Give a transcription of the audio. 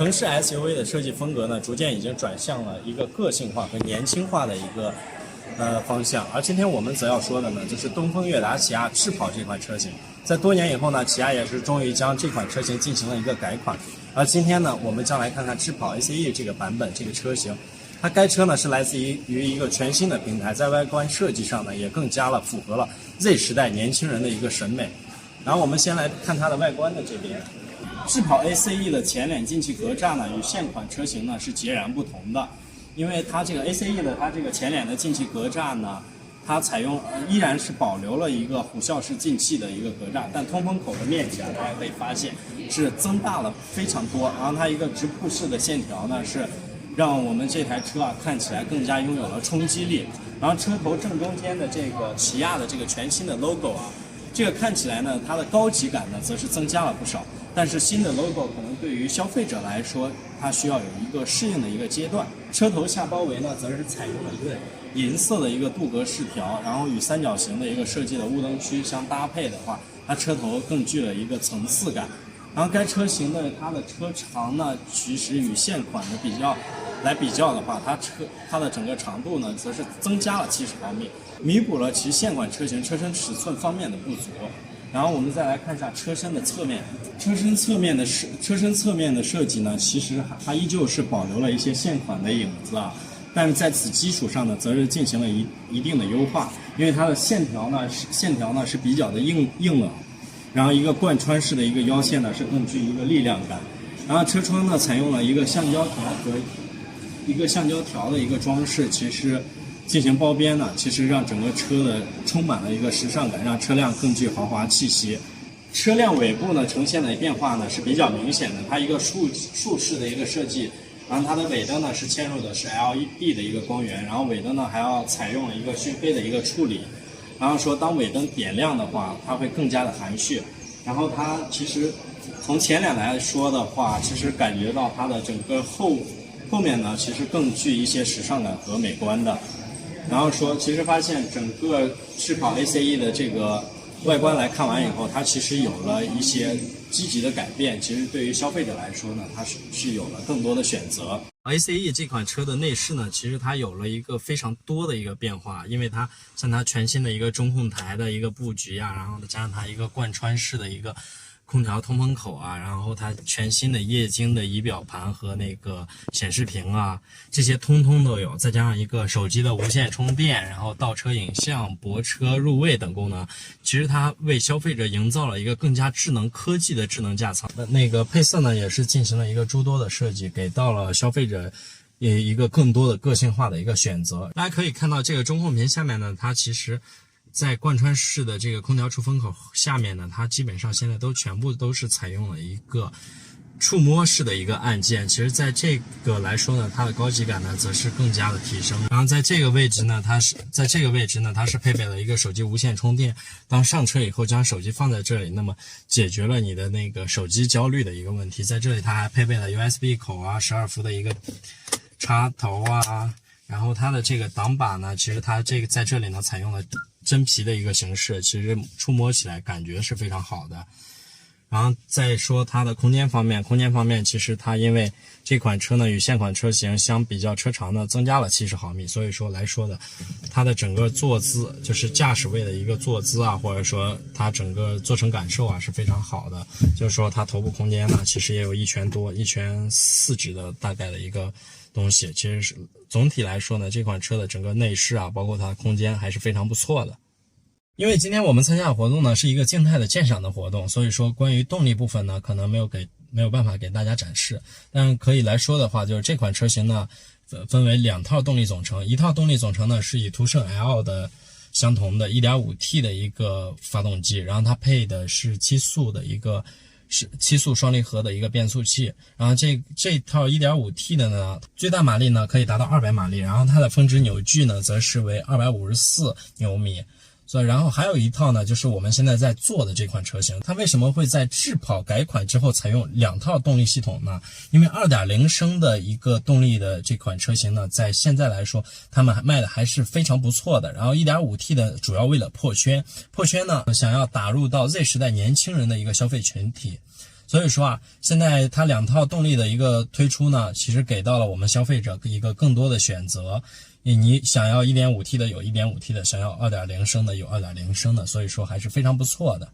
城市 SUV 的设计风格呢，逐渐已经转向了一个个性化和年轻化的一个方向。而今天我们则要说的呢，就是东风悦达起亚智跑这款车型。在多年以后呢，起亚也是终于将这款车型进行了一个改款。而今天呢，我们将来看看智跑 ACE 这个版本这个车型。它该车呢是来自于一个全新的平台，在外观设计上呢也更加了符合了 Z 时代年轻人的一个审美。然后我们先来看它的外观的这边，智跑 ACE 的前脸进气格栅呢与现款车型呢是截然不同的，因为它这个 ACE 的它这个前脸的进气格栅呢，它采用依然是保留了一个虎啸式进气的一个格栅，但通风口的面积啊，大家可以发现是增大了非常多，然后它一个直瀑式的线条呢是让我们这台车啊看起来更加拥有了冲击力。然后车头正中间的这个起亚的这个全新的 logo 啊，这个看起来呢它的高级感呢则是增加了不少。但是新的 logo 可能对于消费者来说，它需要有一个适应的一个阶段。车头下包围呢，则是采用了一个银色的一个镀铬饰条，然后与三角形的一个设计的雾灯区相搭配的话，它车头更具了一个层次感。然后该车型的它的车长呢，其实与现款的比较的话，它的整个长度呢，则是增加了70毫米，弥补了其现款车型车身尺寸方面的不足。然后我们再来看一下车身的侧面，车身侧面的设计呢，其实它依旧是保留了一些现款的影子啊，但是在此基础上呢，则是进行了一定的优化，因为它的线条呢是比较的硬朗，然后一个贯穿式的一个腰线呢是更具一个力量感，然后车窗呢采用了一个橡胶条的一个装饰，其实进行包边呢，其实让整个车的充满了一个时尚感，让车辆更具豪华气息。车辆尾部呢呈现的变化呢是比较明显的，它一个竖式的一个设计，然后它的尾灯呢是嵌入的是 LED 的一个光源，然后尾灯呢还要采用了一个熏黑的一个处理，然后说当尾灯点亮的话，它会更加的含蓄。然后它其实从前脸来说的话，其实感觉到它的整个后面呢其实更具一些时尚感和美观的。然后说，其实发现整个智跑 ACE 的这个外观来看完以后，它其实有了一些积极的改变。其实对于消费者来说呢，它是有了更多的选择。ACE 这款车的内饰呢，其实它有了一个非常多的一个变化，因为它像它全新的一个中控台的一个布局啊，然后加上它一个贯穿式的一个空调通风口啊，然后它全新的液晶的仪表盘和那个显示屏啊，这些通通都有，再加上一个手机的无线充电，然后倒车影像、泊车入位等功能，其实它为消费者营造了一个更加智能科技的智能驾舱。那个配色呢，也是进行了一个诸多的设计，给到了消费者一个更多的个性化的一个选择。大家可以看到这个中控屏下面呢，它其实在贯穿式的这个空调出风口下面呢，它基本上现在全部都是采用了一个触摸式的一个按键。其实在这个来说呢，它的高级感呢则是更加的提升。然后在这个位置呢，它是配备了一个手机无线充电，当上车以后将手机放在这里，那么解决了你的那个手机焦虑的一个问题。在这里它还配备了 USB 口啊，12伏的一个插头啊，然后它的这个挡把呢，其实它这个在这里呢采用了真皮的一个形式，其实触摸起来感觉是非常好的。然后再说它的空间方面，其实它因为这款车呢与现款车型相比较，车长呢增加了70毫米，所以说来说的它的整个坐姿，就是驾驶位的一个坐姿啊，或者说它整个坐乘感受啊是非常好的。就是说它头部空间呢其实也有1拳多，1拳4指的大概的一个东西。其实是总体来说呢，这款车的整个内饰啊，包括它的空间还是非常不错的。因为今天我们参加的活动呢是一个静态的鉴赏的活动，所以说关于动力部分呢可能没有办法给大家展示，但可以来说的话，就是这款车型呢分为2套动力总成，一套动力总成呢是以途胜 L 的相同的 1.5T 的一个发动机，然后它配的是7速双离合的一个变速器，然后这套 1.5T 的呢，最大马力呢可以达到200马力，然后它的峰值扭矩呢则是为254牛米。所以然后还有一套呢，就是我们现在在做的这款车型，它为什么会在智跑改款之后采用2套动力系统呢？因为 2.0 升的一个动力的这款车型呢，在现在来说他们卖的还是非常不错的，然后 1.5T 的主要为了破圈呢想要打入到 Z 时代年轻人的一个消费群体，所以说啊，现在它2套动力的一个推出呢，其实给到了我们消费者一个更多的选择。你想要 1.5T 的有 1.5T 的，想要2.0升的有2.0升的，所以说还是非常不错的。